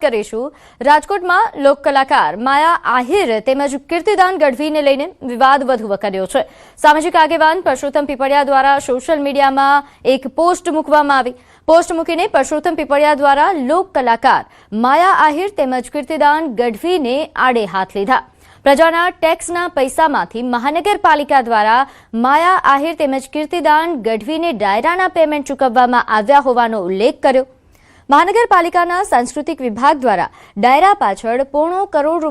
કરીશું રાજકોટમાં લોક કલાકાર માયા આહિર તેમજ કીર્તિદાન ગઢવીને લઈને વિવાદ વધુ વકર્યો છે। સામાજિક આગેવાન પરસોત્તમ પીપળિયા દ્વારા સોશિયલ મીડિયામાં એક પોસ્ટ મૂકવામાં આવી। પોસ્ટ મૂકીને પરસોત્તમ પીપળિયા દ્વારા લોક કલાકાર માયા આહિર તેમજ કીર્તિદાન ગઢવીને આડે હાથ લીધા। પ્રજાના ટેક્સના પૈસામાંથી મહાનગરપાલિકા દ્વારા માયા આહિર તેમજ કીર્તિદાન ગઢવીને ડાયરાના પેમેન્ટ ચૂકવવામાં આવ્યા હોવાનો ઉલ્લેખ કર્યો। મહાનગરપાલિકાના સાંસ્કૃતિક વિભાગ દ્વારા ડાયરા પાછળ ₹1.25 કરોડ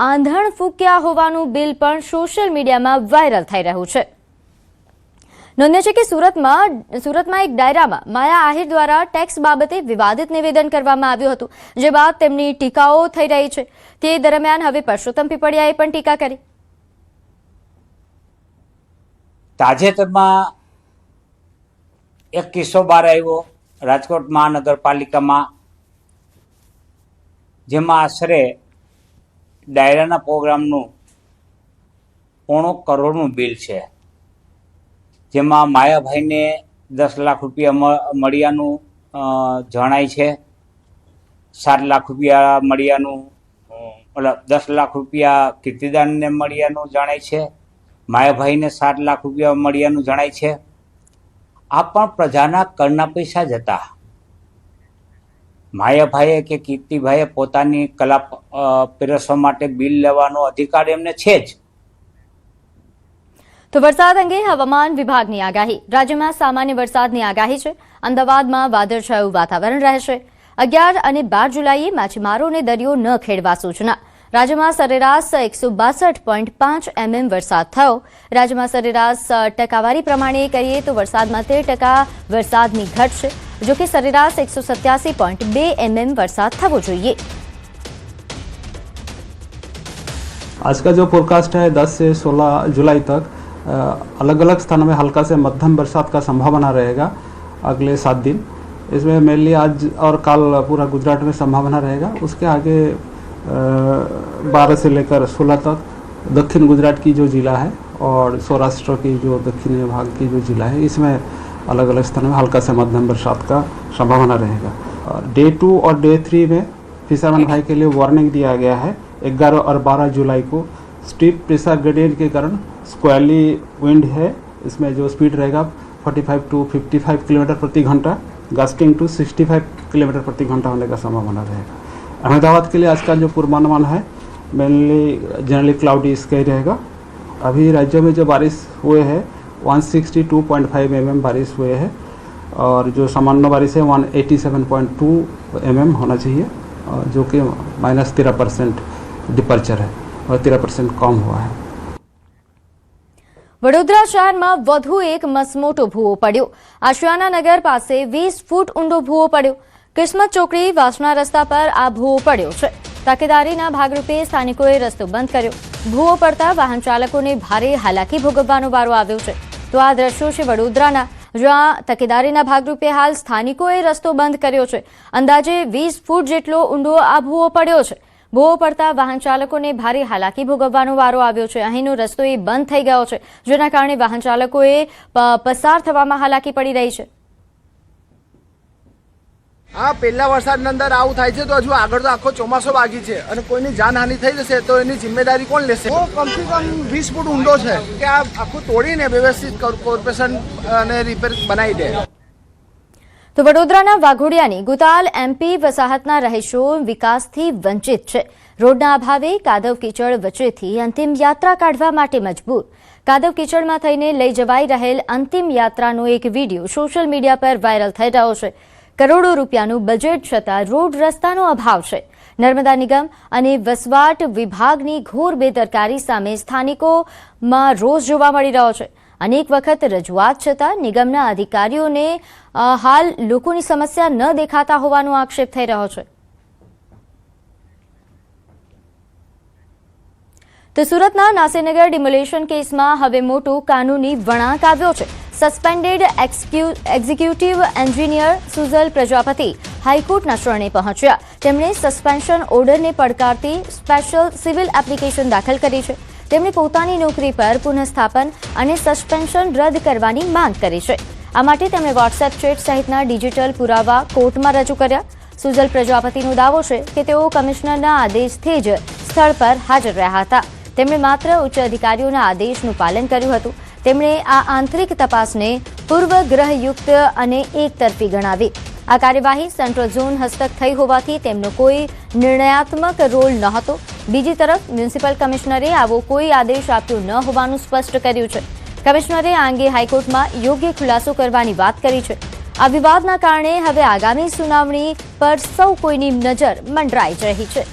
આંધણ ફૂંક્યા હોવાનું બિલ પણ સોશિયલ મીડિયામાં વાયરલ થઈ રહ્યું છે। નોંધ્ય છે કે સુરતમાં એક ડાયરામાં માયા આહિર દ્વારા ટેક્સ બાબતે વિવાદિત નિવેદન કરવામાં આવ્યું હતું, જે બાદ તેમની ટીકાઓ થઈ રહી છે। તે દરમિયાન હવે પરસોત્તમ પીપળિયાએ પણ ટીકા કરી। તાજેતરમાં એક કિસ્સો બહાર આવ્યો રાજકોટ મહાનગરપાલિકામાં, જેમાં આશરે ડાયરાના પ્રોગ્રામનું ₹1.25 કરોડનું બિલ છે, જેમાં માયાભાઈને ₹10 લાખ મળ્યાનું જણાય છે। ₹7 લાખ મળ્યાનું મતલબ ₹10 લાખ કીર્તિદાનને મળ્યાનું જણાય છે। માયાભાઈને ₹7 લાખ મળ્યાનું જણાય છે। આ પણ પ્રજાના કરના પૈસા જ હતા। માયાભાઈએ કે કીર્તિભાઈએ પોતાની કલા પીરસવા માટે બિલ લેવાનો અધિકાર એમને છે જ। તો વરસાદ અંગે હવામાન વિભાગની આગાહી। રાજ્યમાં સામાન્ય વરસાદની આગાહી છે। અમદાવાદમાં વાદળછાયું વાતાવરણ રહેશે। 11 અને 12 જુલાઈએ માછીમારોને દરિયો ન ખેડવા સૂચના। રાજ્યમાં સરેરાશ 162.5 mm વરસાદ થયો। રાજ્યમાં સરેરાશ ટકાવારી પ્રમાણે કરીએ તો વરસાદમાં 13% વરસાદની ઘટ છે, જો કે સરેરાશ 187.2 mm વરસાદ થવો જોઈએ। आज का जो फोरकास्ट है 10 से 16 जुलाई तक अलग अलग स्थानों में हल्का से मध्यम बरसात का संभावना रहेगा अगले 7 दिन। इसमें मेनली आज और कल पूरा गुजरात में संभावना रहेगा। उसके आगे 12 से लेकर 16 तक दक्षिण गुजरात की जो ज़िला है और सौराष्ट्र की जो दक्षिणी भाग की जो ज़िला है, इसमें अलग अलग स्थानों में हल्का से मध्यम बरसात का संभावना रहेगा। डे 2 और डे 3 में फिशरमैन भाई के लिए वार्निंग दिया गया है। 11 और 12 जुलाई को स्टीप प्रेशर ग्रेडियंट के कारण स्क्वेली विंड है, इसमें जो स्पीड रहेगा 45 टू 55 किलोमीटर प्रति घंटा, गस्टिंग टू 65 किलोमीटर प्रति घंटा होने का संभावना रहेगा। अहमदाबाद के लिए आज का जो पूर्वानुमान है मेनली जनरली क्लाउडी स्काई रहेगा। अभी राज्य में जो बारिश हुए हैं 162.5 mm बारिश हुए हैं और जो सामान्य बारिश है 187.2 mm होना चाहिए, जो कि -13% डिपर्चर है और 13% कम हुआ है। વડોદરા શહેરમાં વધુ એક મસમોટો ભૂવો પડ્યો। આશિયાના નગર પાસે 20 ફૂટ ઊંડો ભૂવો પડ્યો। કિસ્મત ચોકડી વાસણા રસ્તા પર આ ભૂવો પડ્યો છે। તકેદારીના ભાગરૂપે સ્થાનિકોએ રસ્તો બંધ કર્યો। ભૂવો પડતા વાહન ચાલકોને ભારે હાલાકી ભોગવવાનો વારો આવ્યો છે। તો આ દ્રશ્યો છે વડોદરાના, જ્યાં તકેદારીના ભાગરૂપે હાલ સ્થાનિકોએ રસ્તો બંધ કર્યો છે। અંદાજે 20 ફૂટ જેટલો ઊંડો આ ભૂવો પડ્યો છે। ભૂવો પડતા વાહન ચાલકોને ભારે હાલાકી ભોગવવાનો વારો આવ્યો છે। અહીંનો રસ્તો એ બંધ થઈ ગયો છે, જેના કારણે વાહન ચાલકોએ પસાર થવામાં હાલાકી પડી રહી છે। હા, પહેલા વરસાદની અંદર આવું થાય છે તો હજુ આગળ તો આખો ચોમાસો બાકી છે અને કોઈની જાનહાનિ થઈ જશે તો એની જિમ્મેદારી કોણ લેશે? કમસે કમ 20 ફૂટ ઊંડો છે કે આ આખું તોડીને વ્યવસ્થિત કોર્પોરેશન અને રિપેર બનાવી દે। તો વડોદરાના વાઘોડિયાની ગુતાલ એમપી વસાહતના રહીશો વિકાસથી વંચિત છે। રોડના અભાવે કાદવ કીચડ વચ્ચેથી અંતિમ યાત્રા કાઢવા માટે મજબૂર। કાદવ કીચડમાં થઈને લઈ જવાઈ રહેલ અંતિમ યાત્રાનો એક વિડીયો સોશિયલ મીડિયા પર વાયરલ થઈ રહ્યો છે। કરોડો રૂપિયાનું બજેટ છતાં રોડ રસ્તાનો અભાવ છે। નર્મદા નિગમ અને વસવાટ વિભાગની ઘોર બેદરકારી સામે સ્થાનિકોમાં રોષ જોવા મળી રહ્યો છે। અનેક વખત રજૂઆત છતાં નિગમના અધિકારીઓને હાલ લોકોની સમસ્યા ન દેખાતા હોવાનો આક્ષેપ થઈ રહ્યો છે। તો સુરતના નાસીનગર ડિમોલેશન કેસમાં હવે મોટો કાનૂની વળાંક આવ્યો છે। સસ્પેન્ડેડ એક્ઝિક્યુટિવ એન્જિનિયર સુઝલ પ્રજાપતિ હાઈકોર્ટના શરણે પહોંચ્યા। તેમણે સસ્પેન્શન ઓર્ડરને પડકારતી સ્પેશિયલ સિવિલ એપ્લિકેશન દાખલ કરી છે। તેમણે પોતાની નોકરી પર પુનઃસ્થાપન અને સસ્પેન્શન રદ કરવાની માંગ કરી છે। આ માટે તેમણે વોટ્સએપ ચેટ સહિતના ડિજિટલ પુરાવા કોર્ટમાં રજૂ કર્યા। સુજલ પ્રજાપતિનો દાવો છે કે તેઓ કમિશનરના આદેશથી જ સ્થળ પર હાજર રહ્યા હતા. તેમણે માત્ર ઉચ્ચ અધિકારીઓના આદેશનું પાલન કર્યું હતું. તેમણે આ આંતરિક તપાસને પૂર્વગ્રહયુક્ત અને એકતરફી ગણાવી. આ કાર્યવાહી સેન્ટ્રલ ઝોન હસ્તક થઈ હોવાથી તેમનો કોઈ નિર્ણયાત્મક રોલ નહોતો. બીજી તરફ મ્યુનિસિપલ કમિશનરે આવો કોઈ આદેશ આપ્યો ન હોવાનું સ્પષ્ટ કર્યું છે. કમિશનરે આ અંગે હાઈકોર્ટમાં યોગ્ય ખુલાસો કરવાની વાત કરી છે. આ વિવાદના કારણે હવે આગામી સુનાવણી પર સૌ કોઈની નજર મંડરાઈ રહી છે.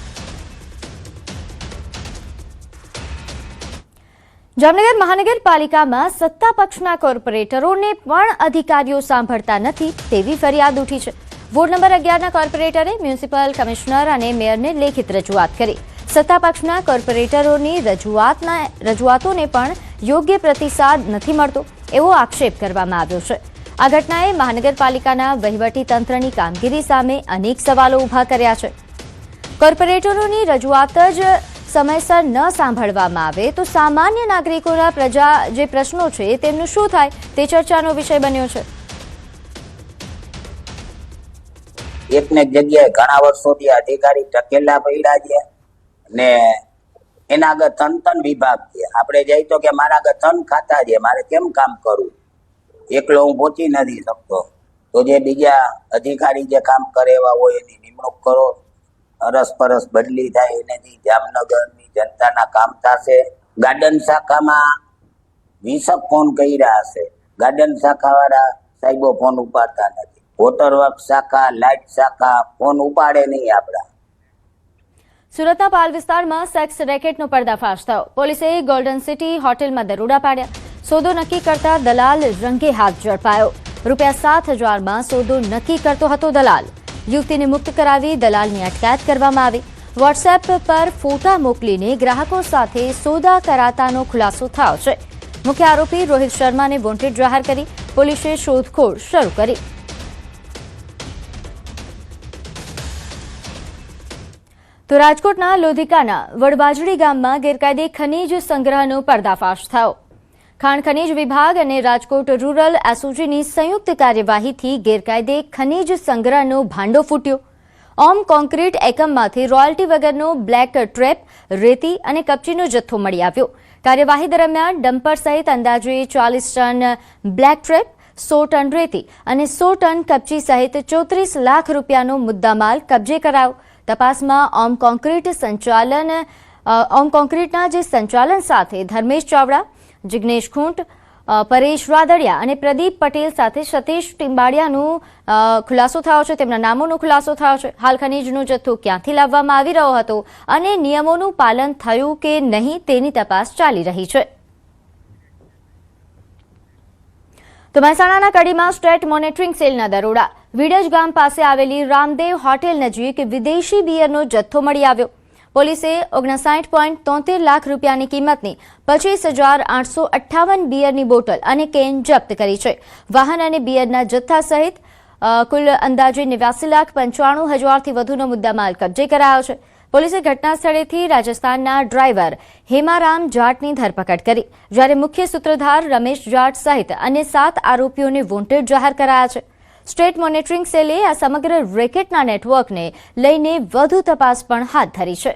જામનગર મહાનગરપાલિકામાં સત્તા પક્ષના કોર્પોરેટરોને પણ અધિકારીઓ સાંભળતા નથી તેવી ફરિયાદ ઉઠી છે. વોર્ડ નંબર 11ના કોર્પોરેટરે મ્યુનિસિપલ કમિશનર અને મેયરને લેખિત રજૂઆત કરી. સત્તા પક્ષના કોર્પોરેટરોની રજૂઆતોને પણ યોગ્ય પ્રતિસાદ નથી મળતો એવો આક્ષેપ કરવામાં આવ્યો છે. આ ઘટનાએ મહાનગરપાલિકાના વહીવટી તંત્રની કામગીરી સામે અનેક સવાલો ઊભા કર્યા છે. કોર્પોરેટરોની રજૂઆત જ સમયસર ન સાંભળવામાં આવે તો સામાન્ય નાગરિકોના જે પ્રશ્નો છે તેમનું શું થાય તે ચર્ચાનો વિષય બન્યો છે. એકને એક જગ્યાએ ઘણા વર્ષોથી અધિકારી ટકેલા પડ્યા છે ને એના આગળ ત્રણ વિભાગ છે. આપણે જઈ તો કે મારા આગળ 3 ખાતા છે, મારે કેમ કામ કરવું? એકલો હું પહોંચી નથી શકતો. તો જે બીજા અધિકારી જે કામ કરે એવા હોય એની નિમણૂક કરો. અરસપરસ બદલી થાય એનાથી જામનગરની જનતાના કામ થશે. ગાર્ડન શાખામાં 20 ફોન કર્યા હશે, ગાર્ડન શાખાવાળા સાહેબો ફોન ઉપાડતા નથી. વોટર વર્ક શાખા, લાઇટ શાખા ફોન ઉપાડે નહીં આપણા. સુરતના પાલ વિસ્તારમાં સેક્સ રેકેટનો પર્દાફાશ થયો. પોલીસે ગોલ્ડન સિટી હોટેલમાં દરોડા પાડ્યા. સોદો નક્કી કરતા દલાલ રંગે હાથ ઝડપાયો. ₹7,000માં સોદો નક્કી કરતો હતો દલાલ. યુવતીને મુક્ત કરાવી દલાલની અટકાયત કરવામાં આવી. વોટ્સએપ પર ફોટા મોકલીને ગ્રાહકો સાથે સોદા કરાતાનો ખુલાસો થયો છે. મુખ્ય આરોપી રોહિત શર્માને વોન્ટેડ જાહેર કરી પોલીસે શોધખોળ શરૂ કરી. તો રાજકોટના લોધિકાના વડબાજડી ગામમાં ગેરકાયદે ખનીજ સંગ્રહનો પર્દાફાશ થયો. ખાણ ખનીજ વિભાગ અને રાજકોટ રૂરલ એસઓજીની સંયુક્ત કાર્યવાહીથી ગેરકાયદે ખનીજ સંગ્રહનો ભાંડો ફૂટ્યો. ઓમ કોન્ક્રીટ એકમમાંથી રોયલ્ટી વગરનો બ્લેક ટ્રેપ, રેતી અને કપચીનો જથ્થો મળી આવ્યો. કાર્યવાહી દરમિયાન ડમ્પર સહિત અંદાજે 40 ટન બ્લેક ટ્રેપ, 100 ટન રેતી અને 100 ટન કપચી સહિત 34 લાખ રૂપિયાનો મુદ્દામાલ કબજે કરાયો. તપાસમાં ઓમ કોન્ક્રીટના જે સંચાલન સાથે ધર્મેશ ચાવડા, જિગ્નેશ ખૂંટ, પરેશ રાદડિયા અને પ્રદીપ પટેલ સાથે સતીશ ટિંબાડિયાનો ખુલાસો થયો છે. તેમના નામોનો ખુલાસો થયો છે. હાલ ખનીજનો જથ્થો ક્યાંથી લાવવામાં આવી રહ્યો હતો અને નિયમોનું પાલન થયું કે નહીં તેની તપાસ ચાલી રહી છે. તો મહેસાણાના કડીમાં સ્ટેટ મોનિટરિંગ સેલના દરોડા. વિડજ ગામ પાસે આવેલી રામદેવ હોટેલ નજીક વિદેશી બિયરનો જથ્થો મળી આવ્યો. પોલીસે 59.73 લાખ રૂપિયાની કિંમતની 25,858 બિયરની બોટલ અને કેન જપ્ત કરી છે. વાહન અને બિયરના જથ્થા સહિત કુલ અંદાજે 89,95,000થી વધુનો મુદ્દામાલ કબજે કરાયો છે. પોલીસે ઘટના સ્થળેથી રાજસ્થાનના ડ્રાઈવર હેમારામ જાટની ધરપકડ કરી, જ્યારે મુખ્ય સૂત્રધાર રમેશ જાટ સહિત અન્ય 7 આરોપીઓને વોન્ટેડ જાહેર કરાયા છે. સ્ટેટ મોનિટરિંગ સેલે આ સમગ્ર રેકેટના નેટવર્કને લઈને વધુ તપાસ પણ હાથ ધરી છે.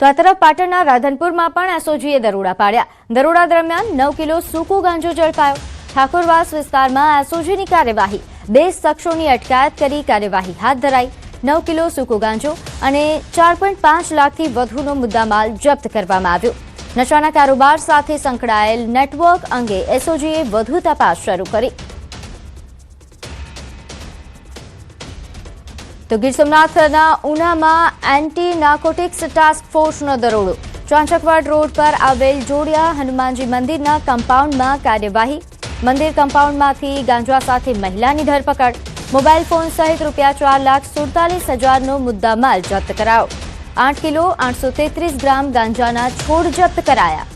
તો આ તરફ પાટણના રાધનપુરમાં પણ એસઓજીએ દરોડા પાડ્યા. દરોડા દરમિયાન 9 કિલો સૂકો ગાંજો ઝડપાયો. ઠાકોરવાસ વિસ્તારમાં એસઓજીની કાર્યવાહી, 2 શખ્સોની અટકાયત કરી કાર્યવાહી હાથ ધરાઈ. 9 કિલો સૂકો ગાંજો અને 4.5 લાખથી વધુનો મુદ્દામાલ જપ્ત કરવામાં આવ્યો. નશાના કારોબાર સાથે સંકળાયેલ નેટવર્ક અંગે એસઓજીએ વધુ તપાસ શરૂ કરી. તો ગીર સોમનાથના ઉનામાં એન્ટી નાર્કોટિક્સ ટાસ્ક ફોર્સનો દરોડો. ચાંચકવાડ રોડ પર આવેલ જોડિયા હનુમાનજી મંદિરના કમ્પાઉન્ડમાં કાર્યવાહી. મંદિર કમ્પાઉન્ડમાંથી ગાંજા સાથે મહિલાની ધરપકડ. મોબાઈલ ફોન સહિત ₹4,47,000નો મુદ્દામાલ જપ્ત કરાયો. 8 કિલો 833 ગ્રામ ગાંજાના છોડ જપ્ત કરાયા.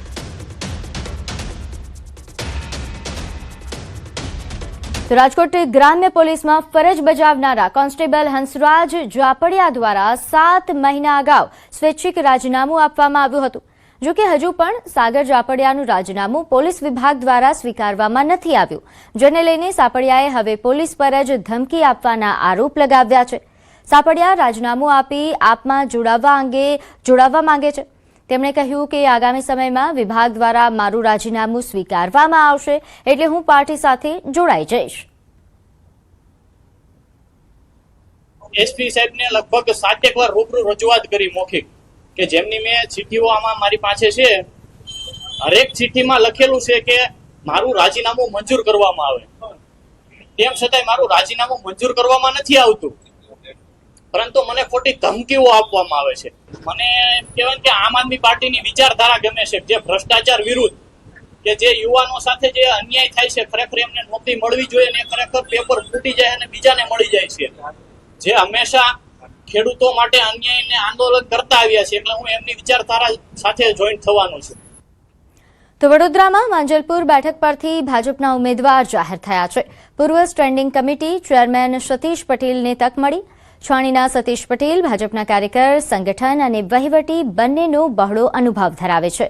તો રાજકોટ ગ્રામ્ય પોલીસમાં ફરજ બજાવનારા કોન્સ્ટેબલ હંસરાજ જાપડિયા દ્વારા 7 મહિના અગાઉ સ્વૈચ્છિક રાજીનામું આપવામાં આવ્યું હતું. જો કે હજુ પણ સાગર જાપડિયાનું રાજીનામું પોલીસ વિભાગ દ્વારા સ્વીકારવામાં નથી આવ્યું, જેને લઈને સાપડિયાએ હવે પોલીસ પર જ ધમકી આપવાના આરોપ લગાવ્યા છે. સાપડિયા રાજીનામું આપી આપમાં જોડાવા માંગે છે. તેમણે કહ્યું કે આગામી સમયમાં વિભાગ દ્વારા મારું રાજીનામું સ્વીકારવામાં આવશે એટલે હું પાર્ટી સાથે જોડાઈ જઈશ. એસપી સાહેબને લગભગ 7 વાર રૂબરૂ રજૂઆત કરી મૌખિક, કે જેમની મેં ચિઠ્ઠીઓ આમાં મારી પાસે છે. હરેક ચિઠ્ઠીમાં લખેલું છે કે મારું રાજીનામું મંજૂર કરવામાં આવે, તેમ છતાંય મારું રાજીનામું મંજૂર કરવામાં નથી આવતું, પરંતુ મને ખોટી ધમકીઓ આપવામાં આવે છે. મને કહેવાય કે આમ આદમી પાર્ટીની વિચારધારા ગમે છે, જે ભ્રષ્ટાચાર વિરુદ્ધ, કે જે યુવાનો સાથે જે અન્યાય થાય છે, ખરેખર એમને નોકરી મળવી જોઈએ ને ખરેખર પેપર ફૂટી જાય અને બીજાને મળી જાય છે, જે હંમેશા ખેડૂતો માટે અન્યાયને આંદોલન કરતા આવ્યા છે, એટલે હું એમની વિચારધારા સાથે જોઈન્ટ થવાનો છું. તો વડોદરામાં માંજલપુર બેઠક પરથી ભાજપના ઉમેદવાર જાહેર થયા છે. પૂર્વ સ્ટેન્ડિંગ કમિટી ચેરમેન સતીશ પટેલને તક મળી. છાણીના સતીશ પટેલ ભાજપના કાર્યકર, સંગઠન અને વહીવટી બંનેનો બહોળો અનુભવ ધરાવે છે.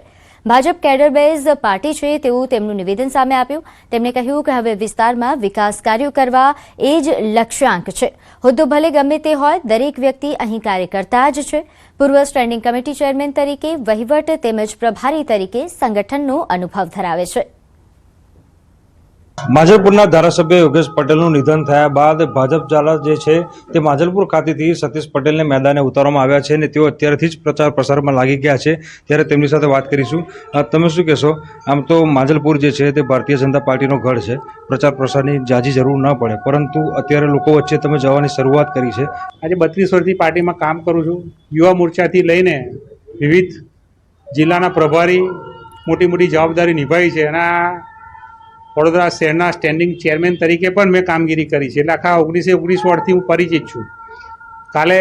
ભાજપ કેડર બેઝ પાર્ટી છે તેવું તેમનું નિવેદન સામે આવ્યું. તેમણે કહ્યું કે હવે વિસ્તારમાં વિકાસ કાર્યો કરવા એ જ લક્ષ્યાંક છે. હોદ્દો ભલે ગમે તે હોય, દરેક વ્યક્તિ અહીં કાર્યકર્તા જ છે. પૂર્વ સ્ટેન્ડિંગ કમિટી ચેરમેન તરીકે, વહીવટ તેમજ પ્રભારી તરીકે સંગઠનનો અનુભવ ધરાવે છે. માંજલપુરના ધારાસભ્ય યોગેશ પટેલનું નિધન થયા બાદ ભાજપ ઝાલા જે છે તે માંજલપુર ખાતેથી સતીશ પટેલને મેદાને ઉતારવામાં આવ્યા છે અને તેઓ અત્યારથી જ પ્રચાર પ્રસારમાં લાગી ગયા છે. ત્યારે તેમની સાથે વાત કરીશું. તમે શું કહેશો? આમ તો માંજલપુર જે છે તે ભારતીય જનતા પાર્ટીનો ગઢ છે, પ્રચાર પ્રસારની ઝાઝી જરૂર ન પડે, પરંતુ અત્યારે લોકો વચ્ચે તમે જવાની શરૂઆત કરી છે. આજે 32 વર્ષથી પાર્ટીમાં કામ કરું છું. યુવા મોરચાથી લઈને વિવિધ જિલ્લાના પ્રભારી મોટી મોટી જવાબદારી નિભાવી છે અને વડોદરા શહેરના સ્ટેન્ડિંગ ચેરમેન તરીકે પણ મેં કામગીરી કરી છે. એટલે આખા 19 વર્ષથી હું પરિચિત છું. કાલે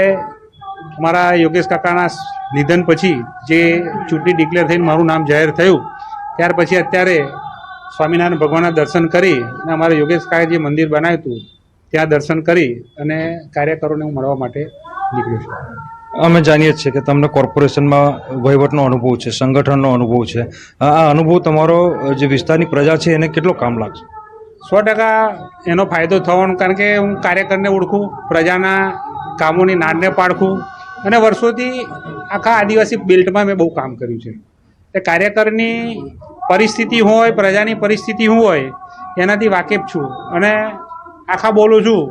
મારા યોગેશ કાકાના નિધન પછી જે ચૂંટણી ડિક્લેર થઈને મારું નામ જાહેર થયું, ત્યાર પછી અત્યારે સ્વામિનારાયણ ભગવાનના દર્શન કરી અને અમારા યોગેશ કાકાએ જે મંદિર બનાવ્યું હતું ત્યાં દર્શન કરી અને કાર્યકરોને હું મળવા માટે નીકળ્યો છું. અમે જાણીએ છીએ કે તમને કોર્પોરેશનમાં વહીવટનો અનુભવ છે, સંગઠનનો અનુભવ છે. આ અનુભવ તમારો જે વિસ્તારની પ્રજા છે એને કેટલો કામ લાગશે? 100% એનો ફાયદો થવાનો, કારણ કે હું કાર્યકરને ઓળખું, પ્રજાના કામોની નાડને પાડખું અને વર્ષોથી આખા આદિવાસી બેલ્ટમાં મેં બહુ કામ કર્યું છે. એ કાર્યકરની પરિસ્થિતિ હોય, પ્રજાની પરિસ્થિતિ શું હોય એનાથી વાકેફ છું અને આખા બોલું છું.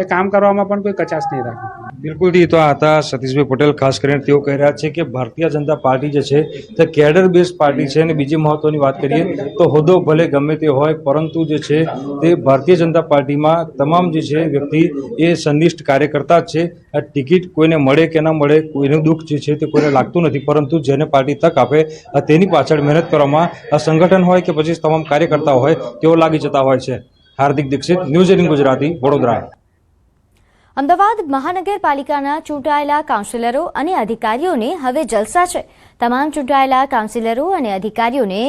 એ કામ કરવામાં પણ કોઈ કચાશ નહીં રાખે. બિલકુલથી તો આ હતા સતીશભાઈ પટેલ. ખાસ કરીને તેઓ કહી રહ્યા છે કે ભારતીય જનતા પાર્ટી જે છે તે કેડર બેઝ પાર્ટી છે. અને બીજી મહત્વની વાત કરીએ તો હોદ્દો ભલે ગમે તે હોય, પરંતુ જે છે તે ભારતીય જનતા પાર્ટીમાં તમામ જે છે વ્યક્તિ એ સંનિષ્ઠ કાર્યકર્તા જ છે. આ ટિકિટ કોઈને મળે કે ના મળે, કોઈનું દુઃખ જે છે તે કોઈને લાગતું નથી, પરંતુ જેને પાર્ટી તક આપે તેની પાછળ મહેનત કરવામાં આ સંગઠન હોય કે પછી તમામ કાર્યકર્તાઓ હોય તેઓ લાગી જતા હોય છે. હાર્દિક દીક્ષિત, ન્યૂઝ 18 ગુજરાતી, વડોદરા. અમદાવાદ મહાનગરપાલિકાના ચૂંટાયેલા કાઉન્સિલરો અને અધિકારીઓને હવે જલસા છે. તમામ ચૂંટાયેલા કાઉન્સિલરો અને અધિકારીઓને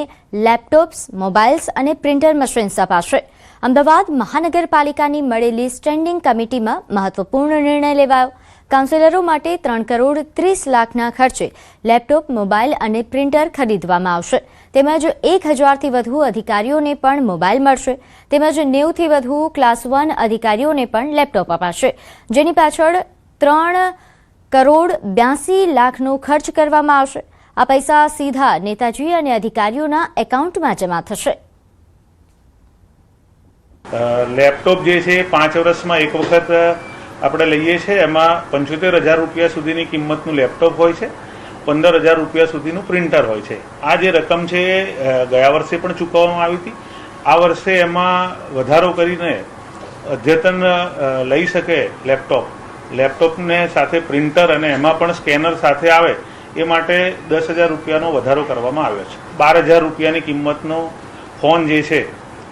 લેપટોપ્સ, મોબાઈલ્સ અને પ્રિન્ટર મશીન્સ અપાશે. અમદાવાદ મહાનગરપાલિકાની મળેલી સ્ટેન્ડિંગ કમિટીમાં મહત્વપૂર્ણ નિર્ણય લેવાયો. કાઉન્સિલરો માટે 3,30,00,000ના ખર્ચે લેપટોપ, મોબાઈલ અને પ્રિન્ટર ખરીદવામાં આવશે. તેમજ 1,000થી વધુ અધિકારીઓને પણ મોબાઈલ મળશે. તેમજ 90થી વધુ ક્લાસ 1 અધિકારીઓને પણ લેપટોપ અપાશે, જેની પાછળ 3,82,00,000નો ખર્ચ કરવામાં આવશે. આ પૈસા સીધા નેતાજી અને અધિકારીઓના એકાઉન્ટમાં જમા થશે. લેપટોપ જે છે 5 વર્ષમાં એક વખત આપણે લઈએ છીએ. એમાં 75,000 રૂપિયા સુધીની કિંમતનું લેપટોપ હોય છે, 15,000 રૂપિયા સુધીનું પ્રિન્ટર હોય છે. આ જે રકમ છે ગયા વર્ષે પણ ચૂકવવામાં આવી હતી. આ વર્ષે એમાં વધારો કરીને અદ્યતન લઈ શકે લેપટોપને સાથે પ્રિન્ટર અને એમાં પણ સ્કેનર સાથે આવે એ માટે 10,000 રૂપિયાનો વધારો કરવામાં આવ્યો છે. 12,000 રૂપિયાની કિંમતનો ફોન જે છે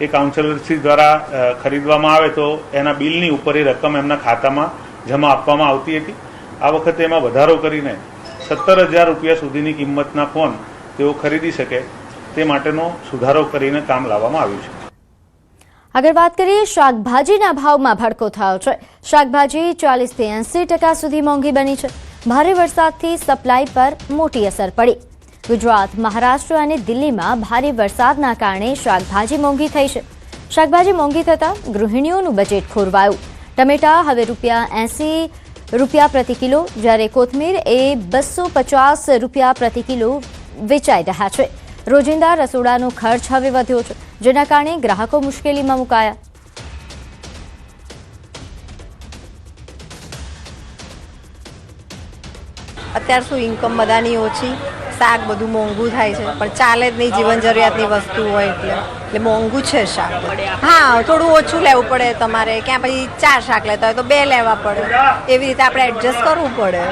એ કાઉન્સિલરશ્રી દ્વારા ખરીદવામાં આવે તો એના બિલની ઉપર એ રકમ એમના ખાતામાં જમા આપવામાં આવતી હતી. આ વખતે એમાં વધારો કરીને 17,000 રૂપિયા સુધીની કિંમતના ફોન તેઓ ખરીદી શકે તે માટેનો સુધારો કરીને કામ લાવવામાં આવ્યું છે. આગળ વાત કરીએ, શાકભાજીના ભાવમાં ભડકો થયો છે. શાકભાજી 40% થી 80% સુધી મોંઘી બની છે. ભારે વરસાદથી સપ્લાય પર મોટી અસર પડી. ગુજરાત, મહારાષ્ટ્ર અને દિલ્હીમાં ભારે વરસાદના કારણે શાકભાજી મોંઘી થઈ છે. શાકભાજી મોંઘી થતાં ગૃહિણીઓનું બજેટ ખોરવાયું. ટમેટા હવે ₹80 પ્રતિ કિલો, જ્યારે કોથમીર એ ₹250 પ્રતિ કિલો વેચાઈ રહ્યા છે. રોજિંદા રસોડાનો ખર્ચ હવે વધ્યો છે, જેના કારણે ગ્રાહકો મુશ્કેલીમાં મુકાયા. અત્યાર શું ઇન્કમ બધાની ઓછી, શાક બધું મોંઘું થાય છે, પણ ચાલે જ નહીં, જીવન જરૂરિયાતની વસ્તુ હોય એટલે મોંઘું છે શાક. હા, થોડું ઓછું લેવું પડે તમારે, ક્યાં પછી 4 શાક લેતા હોય તો 2 લેવા પડે, એવી રીતે આપણે એડજસ્ટ કરવું પડે.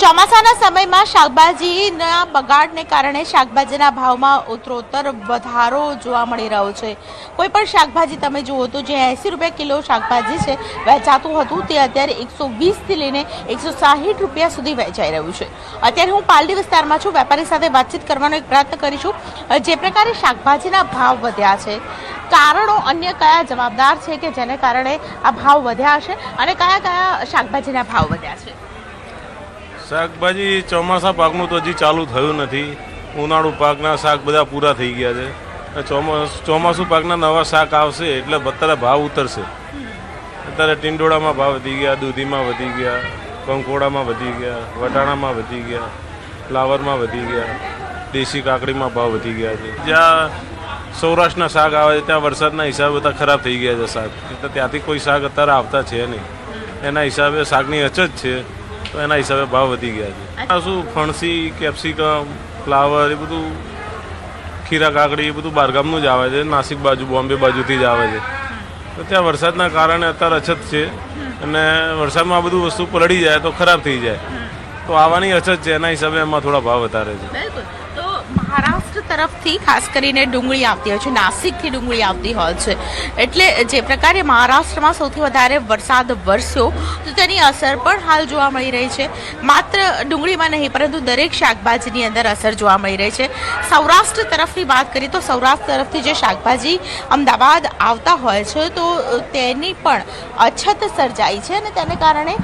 ચોમાસાના સમયમાં શાકભાજીના બગાડને કારણે શાકભાજીના ભાવમાં ઉત્તરોત્તર વધારો જોવા મળી રહ્યો છે. કોઈ પણ શાકભાજી તમે જુઓ તો જે ₹80 કિલો શાકભાજી છે વેચાતું હતું તે અત્યારે 120થી લઈને ₹160 સુધી વેચાઈ રહ્યું છે. અત્યારે હું પાલડી વિસ્તારમાં છું. વેપારી સાથે વાતચીત કરવાનો એક પ્રયત્ન કરીશું. જે પ્રકારે શાકભાજીના ભાવ વધ્યા છે, કારણો અન્ય કયા જવાબદાર છે કે જેને કારણે આ ભાવ વધ્યા હશે અને કયા કયા શાકભાજીના ભાવ વધ્યા છે? શાકભાજી ચોમાસા પાકનું તો હજી ચાલુ થયું નથી. ઉનાળુ પાકના શાક બધા પૂરા થઈ ગયા છે. ચોમાસું પાકના નવા શાક આવશે એટલે અત્યારે ભાવ ઉતરશે. અત્યારે ટીંડોળામાં ભાવ વધી ગયા, દૂધીમાં વધી ગયા, કંકોડામાં વધી ગયા, વટાણામાં વધી ગયા, ફ્લાવરમાં વધી ગયા, દેશી કાકડીમાં ભાવ વધી ગયા છે. જ્યાં સૌરાષ્ટ્રના શાક આવે છે ત્યાં વરસાદના હિસાબે બધા ખરાબ થઈ ગયા છે શાક, એટલે ત્યાંથી કોઈ શાક અત્યારે આવતા છે નહીં. એના હિસાબે શાકની અછત છે, તો એના હિસાબે ભાવ વધી ગયા છે. આ શું ફણસી, કેપ્સિકમ, ફ્લાવર એ બધું, ખીરા કાકડી એ બધું બહારગામનું જ આવે છે, નાસિક બાજુ, બોમ્બે બાજુથી જ આવે છે. તો ત્યાં વરસાદના કારણે અત્યારે અછત છે અને વરસાદમાં આ બધું વસ્તુ પલળી જાય તો ખરાબ થઈ જાય, તો આવવાની અછત છે, એના હિસાબે એમાં થોડા ભાવ વધારે છે. તો મહારાષ્ટ્ર તરફથી ખાસ કરીને ડુંગળી આવતી હોય છે, નાસિકથી ડુંગળી આવતી હોય છે, એટલે જે પ્રકારે મહારાષ્ટ્રમાં સૌથી વધારે વરસાદ વરસ્યો તો તેની અસર પણ હાલ જોવા મળી રહી છે. માત્ર ડુંગળીમાં નહીં પરંતુ દરેક શાકભાજીની અંદર અસર જોવા મળી રહી છે. સૌરાષ્ટ્ર તરફની વાત કરીએ તો સૌરાષ્ટ્ર તરફથી જે શાકભાજી અમદાવાદ આવતા હોય છે તો તેની પણ અછત સર્જાઈ છે અને તેને કારણે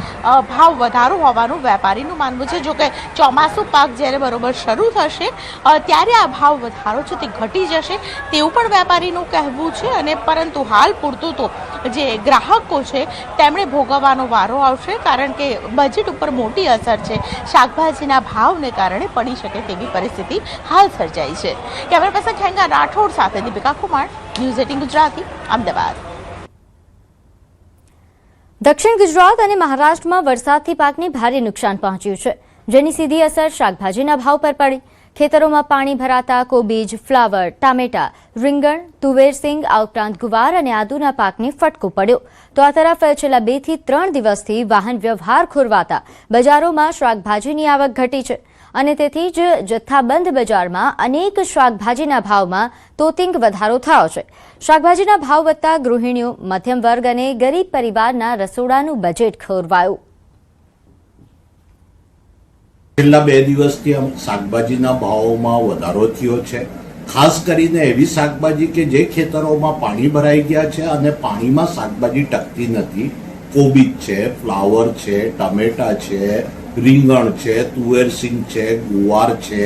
ભાવ વધારો હોવાનું વેપારીનું માનવું છે. જોકે ચોમાસું પાક જ્યારે બરોબર શરૂ થશે ત્યારે આ ભાવ વધારો છે તે ઘટી જશે તેવું પણ વેપારીનું કહેવું છે. અને પરંતુ હાલ પૂરતું તો જે ગ્રાહકો છે તેમણે ભોગવવાનો વારો આવશે, કારણ કે બજેટ ઉપર મોટી અસર છે શાકભાજીના ભાવને કારણે પડી શકે તેવી પરિસ્થિતિ હાલ સર્જાઈ છે. કેમેરા પર્સન ખેંગા રાઠોડ સાથે દીપિકા કુમાર, ન્યૂઝ 18 ગુજરાતી, અમદાવાદ. દક્ષિણ ગુજરાત અને મહારાષ્ટ્રમાં વરસાદથી પાકને ભારે નુકસાન પહોંચ્યું છે, જેની સીધી અસર શાકભાજીના ભાવ પર પડી. ખેતરોમાં પાણી ભરાતા કોબીજ, ફ્લાવર, ટામેટા, રીંગણ, તુવેરસિંગ આ ઉપરાંત ગુવાર અને આદુના પાકને ફટકો પડ્યો. તો આ તરફ છેલ્લા 2 થી 3 દિવસથી વાહન વ્યવહાર ખોરવાતા બજારોમાં શાકભાજીની આવક ઘટી છે અને તેથી જ જથ્થાબંધ બજારમાં અનેક શાકભાજીના ભાવમાં તોતિંગ વધારો થયો છે. શાકભાજીના ભાવ વધતા ગૃહિણીઓ, મધ્યમ વર્ગ અને ગરીબ પરિવારના રસોડાનું બજેટ ખોરવાયું. છેલ્લા 2 દિવસથી શાકભાજીના ભાવોમાં વધારો થયો છે. ખાસ કરીને એવી શાકભાજી કે જે ખેતરોમાં પાણી ભરાઈ ગયા છે અને પાણીમાં શાકભાજી ટકતી નથી. કોબીજ છે, ફ્લાવર છે, ટમેટા છે, રીંગણ છે, તુવેરસિંગ છે, ગુવાર છે,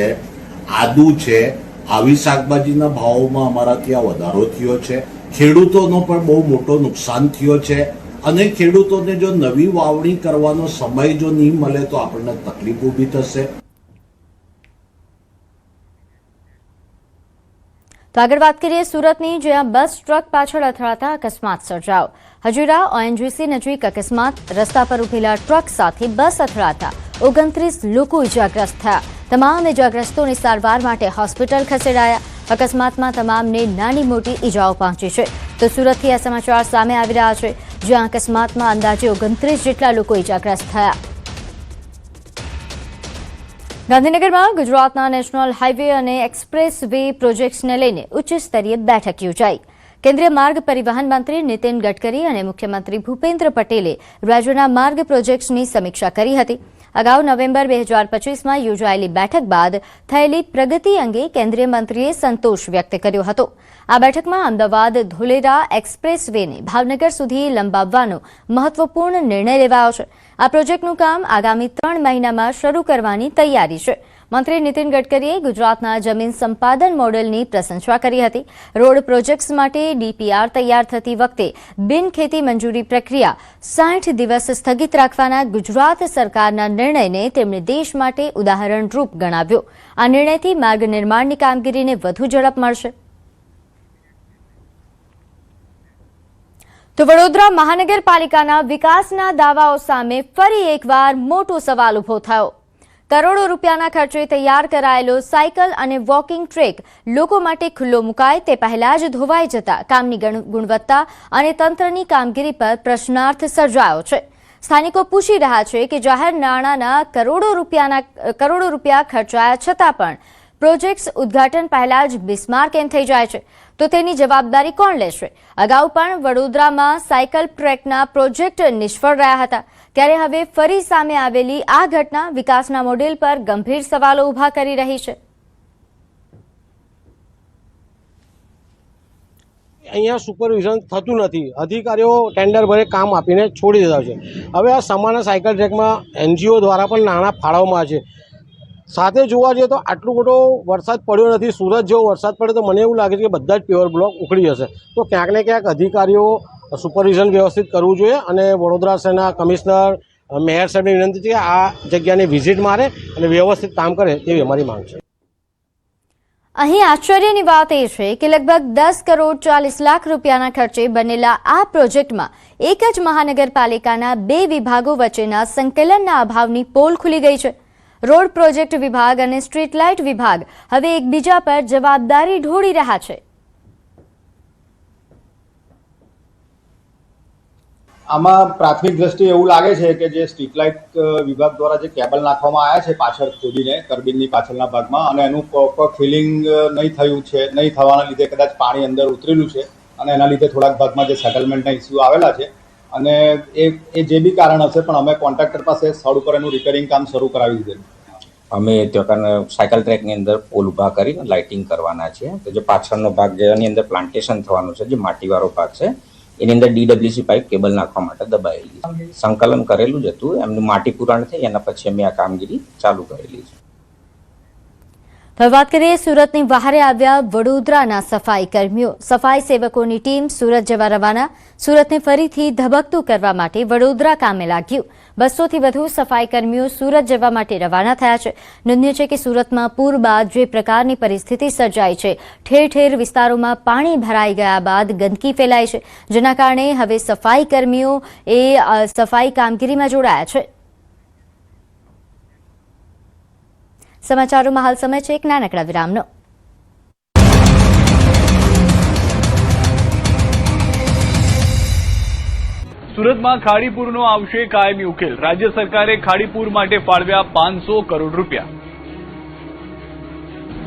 આદુ છે. આવી શાકભાજીના ભાવોમાં અમારા ત્યાં વધારો થયો છે. ખેડૂતોનો પણ બહુ મોટો નુકસાન થયો છે અને ખેડૂતોને જો નવી વાવણી કરવાનો સમય જો નહીં મળે તો આપણને તકલીફ ઊભી થશે. તો આગળ વાત કરીએ સુરતની, જ્યાં બસ ટ્રક પાછળ અથડાતા અકસ્માત સર્જાયો. હજીરા ઓએનજીસી નજીક અકસ્માત. રસ્તા પર ઉભેલા ટ્રક સાથે બસ અથડાતા 29 લોકો ઇજાગ્રસ્ત થયા. તમામ ઇજાગ્રસ્તોને સારવાર માટે હોસ્પિટલ ખસેડાયા. અકસ્માતમાં તમામને નાની મોટી ઇજાઓ પહોંચી છે. તો સુરતથી આ સમાચાર સામે આવી રહ્યા છે, જ્યાં અકસ્માતમાં અંદાજે 29 જેટલા લોકો ઇજાગ્રસ્ત થયા. ગાંધીનગરમાં ગુજરાતના નેશનલ હાઈવે અને એક્સપ્રેસ વે પ્રોજેક્ટ્સને લઈને ઉચ્ચ સ્તરીય બેઠક યોજાઈ. કેન્દ્રીય માર્ગ પરિવહન મંત્રી નીતિન ગડકરી અને મુખ્યમંત્રી ભૂપેન્દ્ર પટેલે રાજ્યના માર્ગ પ્રોજેક્ટ્સની સમીક્ષા કરી હતી. અગાઉ નવેમ્બર 2025માં યોજાયેલી બેઠક બાદ થયેલી પ્રગતિ અંગે કેન્દ્રીય મંત્રીએ સંતોષ વ્યક્ત કર્યો હતો. આ બેઠકમાં અમદાવાદ ધોલેરા એક્સપ્રેસ વેને ભાવનગર સુધી લંબાવવાનો મહત્વપૂર્ણ નિર્ણય લેવાયો છે. આ પ્રોજેક્ટનું કામ આગામી 3 મહિનામાં શરૂ કરવાની તૈયારી છે. મંત્રી નીતિન ગડકરીએ ગુજરાતના જમીન સંપાદન મોડેલની પ્રશંસા કરી હતી. રોડ પ્રોજેક્ટ્સ માટે ડીપીઆર તૈયાર થતી વખતે બિનખેતી મંજૂરી પ્રક્રિયા 60 દિવસ સ્થગિત રાખવાના ગુજરાત સરકારના નિર્ણયને તેમણે દેશ માટે ઉદાહરણરૂપ ગણાવ્યો. આ નિર્ણયથી માર્ગ નિર્માણની કામગીરીને વધુ ઝડપ મળશે. તો વડોદરા મહાનગરપાલિકાના વિકાસના દાવાઓ સામે ફરી એકવાર મોટો સવાલ ઉભો થયો. કરોડો રૂપિયાના ખર્ચે તૈયાર કરાયેલો સાયકલ અને વોકિંગ ટ્રેક લોકો માટે ખુલ્લો મુકાય તે પહેલા જ ધોવાઈ જતા કામની ગુણવત્તા અને તંત્રની કામગીરી પર પ્રશ્નાર્થ સર્જાયો છે. સ્થાનિકો પૂછી રહ્યા છે કે જાહેર નાણાંના કરોડો રૂપિયા ખર્ચાયા છતાં પણ પ્રોજેક્ટ્સ ઉદ્ઘાટન પહેલા જ બિસ્માર કેમ થઈ જાય છે, તો તેની જવાબદારી કોણ લેશે? અગાઉ પણ વડોદરામાં સાયકલ ટ્રેકના પ્રોજેક્ટ નિષ્ફળ રહ્યા હતા, ત્યારે હવે ફરી સામે આવેલી આ ઘટના વિકાસના મોડેલ પર ગંભીર સવાલો ઉભા કરી રહી છે. અહીંયા સુપરવિઝન થતું નથી. અધિકારીઓ ટેન્ડર ભરે કામ આપીને છોડી દીધા છે. હવે આ સમાન સાયકલ ટ્રેકમાં એનજીઓ દ્વારા પણ નાણાં ફાળવવામાં છે. સાથે જોવા જઈએ તો આટલો મોટો વરસાદ પડ્યો નથી. સુરત જેવો વરસાદ પડે તો મને એવું લાગે છે કે બધા જ પેવર બ્લોક ઉખડી જશે. તો ક્યાંક ને ક્યાંક અધિકારીઓ સુપરવિઝન વ્યવસ્થિત કરવું જોઈએ અને વડોદરા શહેરના કમિશનર મેયર સાહેબને વિનંતી છે કે આ જગ્યાની વિઝિટ મારે અને વ્યવસ્થિત કામ કરે તેવી અમારી માંગ છે. અહીં આશ્ચર્યની વાત એ છે કે લગભગ 10 કરોડ 40 લાખ રૂપિયાના ખર્ચે બનેલા આ પ્રોજેક્ટમાં એક જ મહાનગરપાલિકાના 2 વિભાગો વચ્ચેના સંકલનના અભાવની પોલ ખુલી ગઈ છે. રોડ પ્રોજેક્ટ વિભાગ અને સ્ટ્રીટ લાઇટ વિભાગ હવે એકબીજા પર જવાબદારી ઢોળી રહ્યા છે. આમાં પ્રાથમિક દ્રષ્ટિએ એવું લાગે છે કે જે સ્ટ્રીટ લાઇટ વિભાગ દ્વારા જે કેબલ નાખવામાં આવ્યા છે પાછળ ખોદીને ટર્બિનની પાછળના ભાગમાં, અને એનું પ્રોપર ફિલિંગ નહીં થયું છે, નહીં થવાના લીધે કદાચ પાણી અંદર ઉતરેલું છે અને એના લીધે થોડાક ભાગમાં જે સેટલમેન્ટના ઇસ્યુ આવેલા છે અને એ જે બી કારણ હશે પણ અમે કોન્ટ્રાક્ટર પાસે સ્થળ ઉપર એનું રિપેરિંગ કામ શરૂ કરાવી દીધેલું. અમે ત્યાં સાયકલ ટ્રેકની અંદર પોલ ઊભા કરીને લાઇટિંગ કરવાના છે. તો જે પાછળનો ભાગ છે એની અંદર પ્લાન્ટેશન થવાનું છે, જે માટીવાળો ભાગ છે એની અંદર DWC પાઇપ કેબલ નાખવા માટે દબાયેલી છે. સંકલન કરેલું જ હતું, એમનું માટી પુરાણ થઈ એના પછી અમે આ કામગીરી ચાલુ કરેલી છે. હવે વાત કરીએ સુરતની બહારે આવ્યા વડોદરાના સફાઈ કર્મીઓ. સફાઈ સેવકોની ટીમ સુરત જવા રવાના. સુરતને ફરીથી ધબકતું કરવા માટે વડોદરા કામે લાગ્યું. 200થી વધુ સફાઈ કર્મીઓ સુરત જવા માટે રવાના થયા છે. નોંધ્ય છે કે સુરતમાં પૂર બાદ જે પ્રકારની પરિસ્થિતિ સર્જાઈ છે, ઠેર ઠેર વિસ્તારોમાં પાણી ભરાઈ ગયા બાદ ગંદકી ફેલાઈ છે, જેના કારણે હવે સફાઈ કર્મીઓ સફાઈ કામગીરીમાં જોડાયા છે. સમાચારોમાં હાલ સમય છે એક નાનકડા વિરામનો. સુરતમાં ખાડીપુરનો આવશે કાયમી ઉકેલ. રાજ્ય સરકારે ખાડીપુર માટે ફાળવ્યા 500 કરોડ રૂપિયા.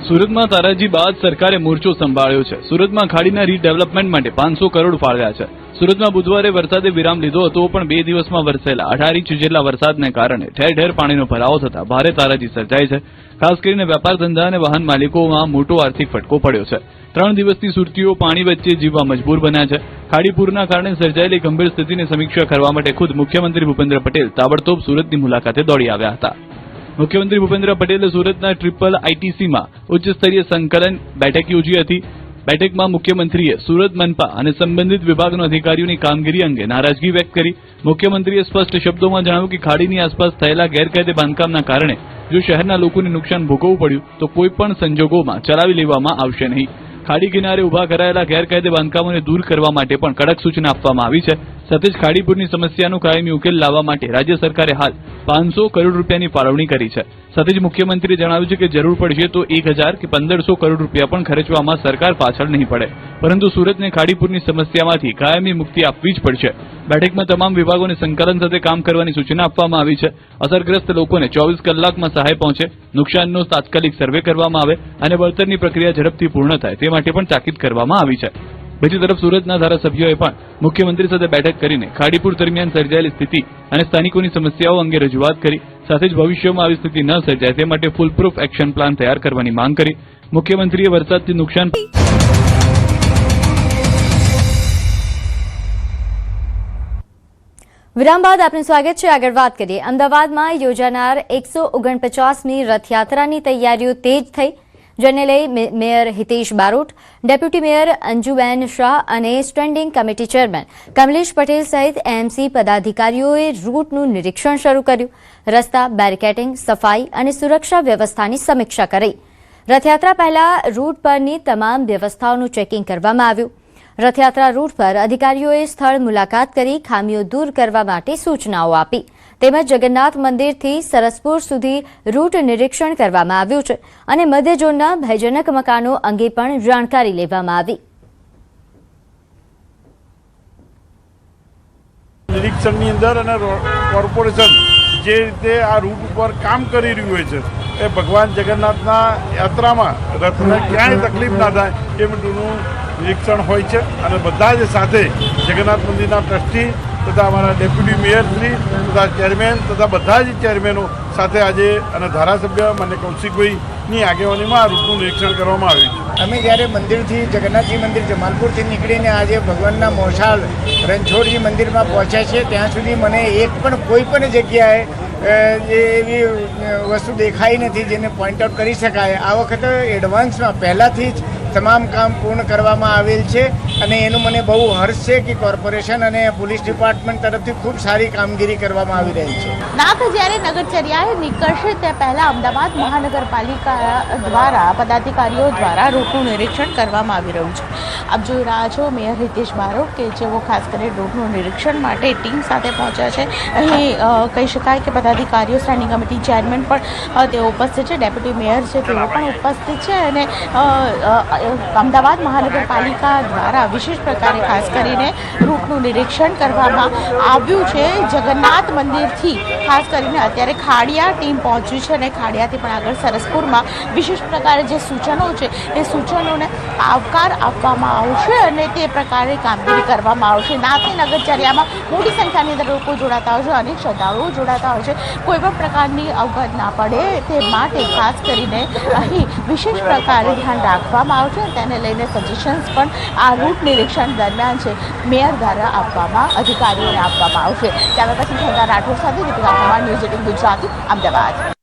સુરતમાં તારાજી બાદ સરકારે મોરચો સંભાળ્યો છે. સુરતમાં ખાડીના રીડેવલપમેન્ટ માટે 500 કરોડ ફાળવ્યા છે. સુરતમાં બુધવારે વરસાદે વિરામ લીધો હતો, પણ 2 દિવસમાં વરસેલા 18 ઇંચ જેટલા વરસાદને કારણે ઠેર ઠેર પાણીનો ભરાવો થતા ભારે તારાજી સર્જાઈ છે. ખાસ કરીને વેપાર ધંધા અને વાહન માલિકોમાં મોટો આર્થિક ફટકો પડ્યો છે. 3 દિવસથી સુરતીઓ પાણી વચ્ચે જીવવા મજબૂર બન્યા છે. ખાડીપુરના કારણે સર્જાયેલી ગંભીર સ્થિતિની સમીક્ષા કરવા માટે ખુદ મુખ્યમંત્રી ભૂપેન્દ્ર પટેલ તાબડતોબ સુરતની મુલાકાતે દોડી આવ્યા હતા. મુખ્યમંત્રી ભૂપેન્દ્ર પટેલે સુરતના ટ્રિપલ ITCમાં ઉચ્ચ સ્તરીય સંકલન બેઠક યોજી હતી. બેઠકમાં મુખ્યમંત્રીએ સુરત મનપા અને સંબંધિત વિભાગના અધિકારીઓની કામગીરી અંગે નારાજગી વ્યક્ત કરી. મુખ્યમંત્રીએ સ્પષ્ટ શબ્દોમાં જણાવ્યું કે ખાડીની આસપાસ થયેલા ગેરકાયદે બાંધકામના કારણે જો શહેરના લોકોને નુકસાન ભોગવવું પડ્યું તો કોઈ પણ સંજોગોમાં ચલાવી લેવામાં આવશે નહીં. ખાડી કિનારે ઉભા કરાયેલા ગેરકાયદે બાંધકામોને દૂર કરવા માટે પણ કડક સૂચના આપવામાં આવી છે. સાથે જ ખાડીપુરની સમસ્યાનો કાયમી ઉકેલ લાવવા માટે રાજ્ય સરકારે હાલ 500 કરોડ રૂપિયાની ફાળવણી કરી છે. સાથે જ મુખ્યમંત્રીએ જણાવ્યું છે કે જરૂર પડશે તો 1000 કે 1500 કરોડ રૂપિયા પણ ખર્ચવામાં સરકાર પાછળ નહીં પડે, પરંતુ સુરતને ખાડીપુરની સમસ્યામાંથી કાયમી મુક્તિ આપવી જ પડશે. બેઠકમાં તમામ વિભાગોને સંકલન સાથે કામ કરવાની સૂચના આપવામાં આવી છે. અસરગ્રસ્ત લોકોને 24 કલાકમાં સહાય પહોંચે, નુકસાનનો તાત્કાલિક સર્વે કરવામાં આવે અને વળતરની પ્રક્રિયા ઝડપથી પૂર્ણ થાય તે માટે પણ તાકીદ કરવામાં આવી છે. બીજી તરફ સુરતના ધારાસભ્યોએ પણ મુખ્યમંત્રી સાથે બેઠક કરીને ખાડીપુર દરમિયાન સર્જાયેલી સ્થિતિ અને સ્થાનિકોની સમસ્યાઓ અંગે રજૂઆત કરી. સાથે જ ભવિષ્યમાં આવી સ્થિતિ ન સર્જાય તે માટે ફૂલપ્રૂફ એક્શન પ્લાન તૈયાર કરવાની માંગ કરી. મુખ્યમંત્રીએ વરસાદથી નુકસાન વિરામ બાદ આપનું સ્વાગત છે. આગળ વાત કરીએ. અમદાવાદમાં યોજાનાર 149મી રથયાત્રાની તૈયારીઓ તેજ થઈ, જેને લઈ mayor Hitesh Barot, deputy mayor Anjuben Shah અને standing committee chairman Kamlesh Patel સહિત એએમસી પદાધિકારીઓએ રૂટનું નિરીક્ષણ શરૂ કર્યું. રસ્તા, બેરિકેડિંગ, સફાઈ અને સુરક્ષા વ્યવસ્થાની સમીક્ષા કરી. રથયાત્રા પહેલા રૂટ પરની તમામ વ્યવસ્થાઓનું ચેકિંગ કરવામાં આવ્યું. રથયાત્રા રૂટ પર અધિકારીઓએ સ્થળ મુલાકાત કરી ખામીઓ દૂર કરવા માટે સૂચનાઓ આપી. તેમજ જગન્નાથ મંદિરથી સરસપુર સુધી રૂટ નિરીક્ષણ કરવામાં આવ્યું છે અને મધ્ય ઝોનના ભયજનક મકાનો અંગે પણ જાણકારી લેવામાં આવી. નિરીક્ષણની અંદર અને કોર્પોરેશન જે રીતે આ રૂટ ઉપર કામ કરી રહ્યું હોય છે એ ભગવાન જગન્નાથના યાત્રામાં રથને ક્યાંય તકલીફ ના થાય એ બધુંનું નિરીક્ષણ હોય છે. અને બધા જ સાથે જગન્નાથ મંદિરના ટ્રસ્ટી તથા અમારા ડેપ્યુટી મેયરશ્રી તથા ચેરમેન તથા બધા જ ચેરમેનો સાથે આજે અને ધારાસભ્ય મને કૌશિકભાઈની આગેવાનીમાં આ રૂટનું નિરીક્ષણ કરવામાં આવ્યું છે. અમે જ્યારે મંદિરથી જગન્નાથજી મંદિર જમાલપુરથી નીકળીને આજે ભગવાનના મોસાળ રણછોડજી મંદિરમાં પહોંચ્યા છીએ, ત્યાં સુધી મને એક પણ કોઈ પણ જગ્યાએ એવી વસ્તુ દેખાઈ નથી જેને પોઈન્ટ આઉટ કરી શકાય. આ વખતે એડવાન્સમાં પહેલાંથી જ તમામ કામ પૂર્ણ કરવામાં આવેલ છે અને એનું મને બહુ હર્ષ છે કે કોર્પોરેશન અને પોલીસ ડિપાર્ટમેન્ટ તરફથી ખૂબ સારી કામગીરી કરવામાં આવી રહી છે. નાથ જ્યારે નગરચર્યાએ નીકળશે તે પહેલા અમદાવાદ મહાનગરપાલિકા દ્વારા પદાધિકારીઓ દ્વારા રૂટનું નિરીક્ષણ કરવામાં આવી રહ્યું છે. આપ જોઈ રહ્યા છો મેયર હિતેશ બારોટ કે જેઓ ખાસ કરીને રૂટનું નિરીક્ષણ માટે ટીમ સાથે પહોંચ્યા છે. અહીં કહી શકાય કે પદાધિકારીઓ, સ્ટેન્ડિંગ કમિટી ચેરમેન પણ તેઓ ઉપસ્થિત છે, ડેપ્યુટી મેયર છે તેઓ પણ ઉપસ્થિત છે અને અમદાવાદ મહાનગરપાલિકા દ્વારા વિશેષ પ્રકારે ખાસ કરીને રૂટનું નિરીક્ષણ કરવામાં આવ્યું છે. જગન્નાથ મંદિરથી ખાસ કરીને અત્યારે ખાડિયા ટીમ પહોંચ્યું છે અને ખાડિયાથી પણ આગળ સરસપુરમાં વિશેષ પ્રકારે જે સૂચનો છે એ સૂચનોને આવકાર આપવામાં આવશે અને તે પ્રકારે કામગીરી કરવામાં આવશે. નાથની નગરચર્યામાં મોટી સંખ્યાની અંદર લોકો જોડાતા હોય છે, અનેક શ્રદ્ધાળુઓ જોડાતા હોય છે. કોઈ પણ પ્રકારની અવગત ના પડે તે માટે ખાસ કરીને અહીં વિશેષ પ્રકારે ધ્યાન રાખવામાં આવશે. તેને લઈને સજેશન્સ પણ આ રૂટ નિરીક્ષણ દરમિયાન છે મેયર દ્વારા અધિકારીઓને આપવામાં આવશે. કેમેરા પર્સન રાઠોડ સાથે દીપિકા કુમાર, ન્યૂઝ 18 ગુજરાતી, અમદાવાદ.